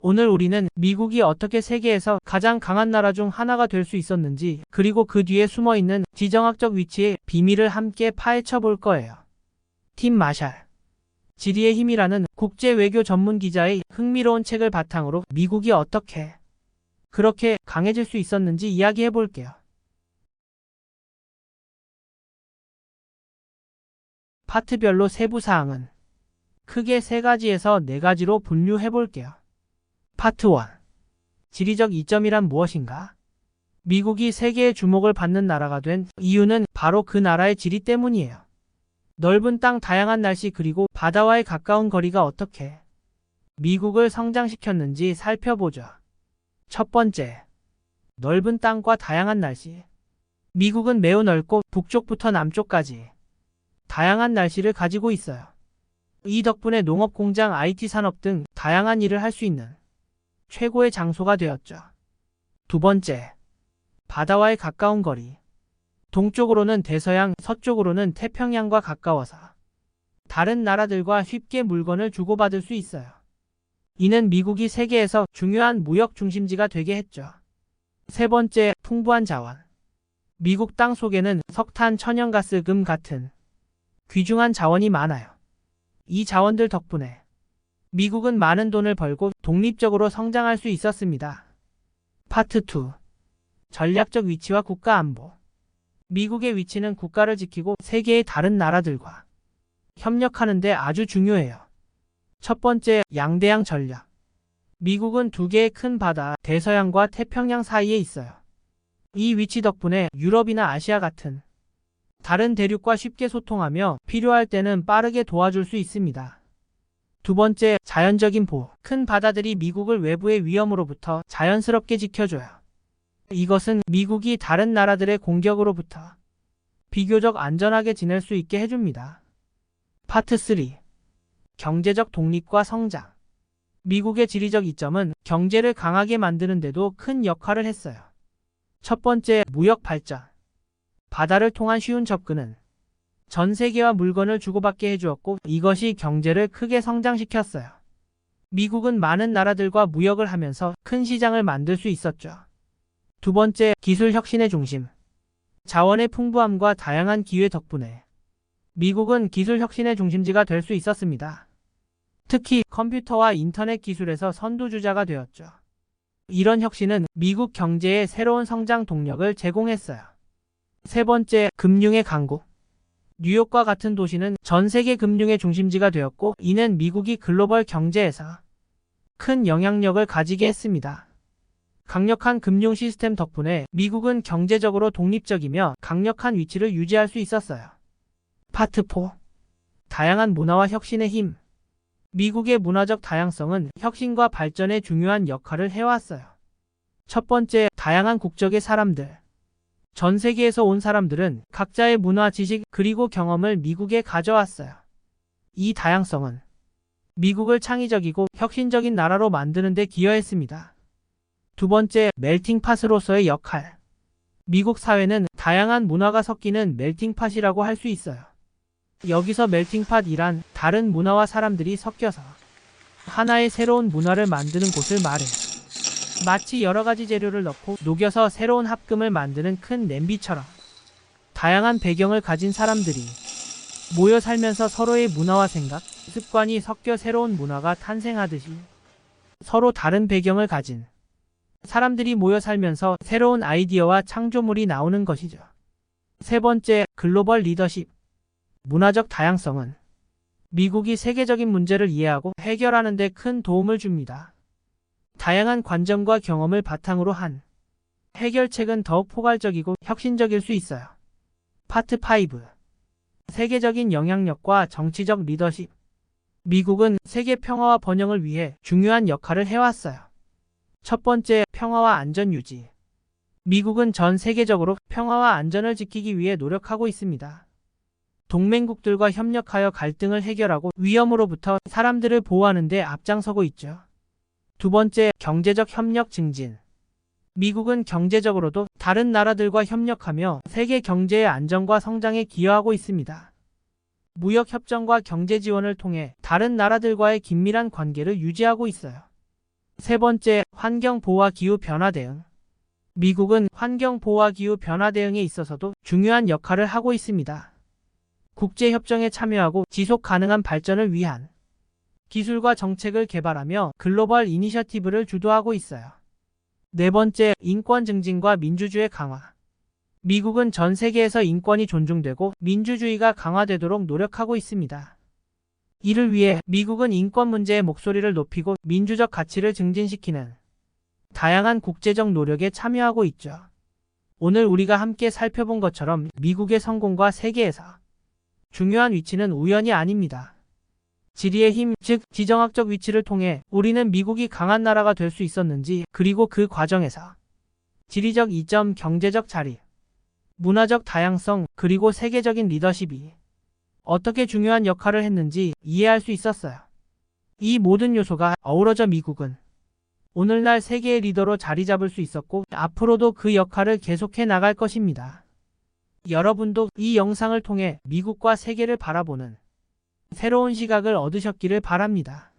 오늘 우리는 미국이 어떻게 세계에서 가장 강한 나라 중 하나가 될 수 있었는지, 그리고 그 뒤에 숨어있는 지정학적 위치의 비밀을 함께 파헤쳐 볼 거예요. 팀 마샬, 지리의 힘이라는 국제 외교 전문 기자의 흥미로운 책을 바탕으로 미국이 어떻게 그렇게 강해질 수 있었는지 이야기해 볼게요. 파트별로 세부 사항은 크게 3가지에서 4가지로 분류해 볼게요. 파트 1. 지리적 이점이란 무엇인가? 미국이 세계의 주목을 받는 나라가 된 이유는 바로 그 나라의 지리 때문이에요. 넓은 땅, 다양한 날씨, 그리고 바다와의 가까운 거리가 어떻게 미국을 성장시켰는지 살펴보죠. 첫 번째, 넓은 땅과 다양한 날씨. 미국은 매우 넓고 북쪽부터 남쪽까지 다양한 날씨를 가지고 있어요. 이 덕분에 농업, 공장, IT 산업 등 다양한 일을 할 수 있는 최고의 장소가 되었죠. 두 번째, 바다와의 가까운 거리. 동쪽으로는 대서양, 서쪽으로는 태평양과 가까워서 다른 나라들과 쉽게 물건을 주고받을 수 있어요. 이는 미국이 세계에서 중요한 무역 중심지가 되게 했죠. 세 번째, 풍부한 자원. 미국 땅 속에는 석탄, 천연가스, 금 같은 귀중한 자원이 많아요. 이 자원들 덕분에 미국은 많은 돈을 벌고 독립적으로 성장할 수 있었습니다. 파트 2. 전략적 위치와 국가 안보. 미국의 위치는 국가를 지키고 세계의 다른 나라들과 협력하는 데 아주 중요해요. 첫 번째, 양대양 전략. 미국은 2개의 큰 바다, 대서양과 태평양 사이에 있어요. 이 위치 덕분에 유럽이나 아시아 같은 다른 대륙과 쉽게 소통하며 필요할 때는 빠르게 도와줄 수 있습니다. 두 번째, 자연적인 보호. 큰 바다들이 미국을 외부의 위험으로부터 자연스럽게 지켜줘요. 이것은 미국이 다른 나라들의 공격으로부터 비교적 안전하게 지낼 수 있게 해줍니다. 파트 3. 경제적 독립과 성장. 미국의 지리적 이점은 경제를 강하게 만드는 데도 큰 역할을 했어요. 첫 번째, 무역 발전. 바다를 통한 쉬운 접근은 전 세계와 물건을 주고받게 해주었고, 이것이 경제를 크게 성장시켰어요. 미국은 많은 나라들과 무역을 하면서 큰 시장을 만들 수 있었죠. 두 번째, 기술 혁신의 중심. 자원의 풍부함과 다양한 기회 덕분에 미국은 기술 혁신의 중심지가 될 수 있었습니다. 특히 컴퓨터와 인터넷 기술에서 선두주자가 되었죠. 이런 혁신은 미국 경제에 새로운 성장 동력을 제공했어요. 세 번째, 금융의 강국. 뉴욕과 같은 도시는 전 세계 금융의 중심지가 되었고, 이는 미국이 글로벌 경제에서 큰 영향력을 가지게 했습니다. 강력한 금융 시스템 덕분에 미국은 경제적으로 독립적이며 강력한 위치를 유지할 수 있었어요. 파트 4. 다양한 문화와 혁신의 힘. 미국의 문화적 다양성은 혁신과 발전에 중요한 역할을 해왔어요. 첫 번째, 다양한 국적의 사람들. 전 세계에서 온 사람들은 각자의 문화, 지식, 그리고 경험을 미국에 가져왔어요. 이 다양성은 미국을 창의적이고 혁신적인 나라로 만드는 데 기여했습니다. 두 번째, 멜팅팟으로서의 역할. 미국 사회는 다양한 문화가 섞이는 멜팅팟이라고 할 수 있어요. 여기서 멜팅팟이란 다른 문화와 사람들이 섞여서 하나의 새로운 문화를 만드는 곳을 말해요. 마치 여러 가지 재료를 넣고 녹여서 새로운 합금을 만드는 큰 냄비처럼 다양한 배경을 가진 사람들이 모여 살면서 서로의 문화와 생각, 습관이 섞여 새로운 문화가 탄생하듯이 서로 다른 배경을 가진 사람들이 모여 살면서 새로운 아이디어와 창조물이 나오는 것이죠. 세 번째, 글로벌 리더십. 문화적 다양성은 미국이 세계적인 문제를 이해하고 해결하는 데 큰 도움을 줍니다. 다양한 관점과 경험을 바탕으로 한 해결책은 더욱 포괄적이고 혁신적일 수 있어요. 파트 5. 세계적인 영향력과 정치적 리더십. 미국은 세계 평화와 번영을 위해 중요한 역할을 해왔어요. 첫 번째, 평화와 안전 유지. 미국은 전 세계적으로 평화와 안전을 지키기 위해 노력하고 있습니다. 동맹국들과 협력하여 갈등을 해결하고 위험으로부터 사람들을 보호하는 데 앞장서고 있죠. 두 번째, 경제적 협력 증진. 미국은 경제적으로도 다른 나라들과 협력하며 세계 경제의 안정과 성장에 기여하고 있습니다. 무역 협정과 경제 지원을 통해 다른 나라들과의 긴밀한 관계를 유지하고 있어요. 세 번째, 환경 보호와 기후 변화 대응. 미국은 환경 보호와 기후 변화 대응에 있어서도 중요한 역할을 하고 있습니다. 국제협정에 참여하고 지속 가능한 발전을 위한 기술과 정책을 개발하며 글로벌 이니셔티브를 주도하고 있어요. 네 번째, 인권 증진과 민주주의 강화. 미국은 전 세계에서 인권이 존중되고 민주주의가 강화되도록 노력하고 있습니다. 이를 위해 미국은 인권 문제의 목소리를 높이고 민주적 가치를 증진시키는 다양한 국제적 노력에 참여하고 있죠. 오늘 우리가 함께 살펴본 것처럼 미국의 성공과 세계에서 중요한 위치는 우연이 아닙니다. 지리의 힘, 즉 지정학적 위치를 통해 우리는 미국이 강한 나라가 될 수 있었는지, 그리고 그 과정에서 지리적 이점, 경제적 자리, 문화적 다양성, 그리고 세계적인 리더십이 어떻게 중요한 역할을 했는지 이해할 수 있었어요. 이 모든 요소가 어우러져 미국은 오늘날 세계의 리더로 자리 잡을 수 있었고 앞으로도 그 역할을 계속해 나갈 것입니다. 여러분도 이 영상을 통해 미국과 세계를 바라보는 새로운 시각을 얻으셨기를 바랍니다.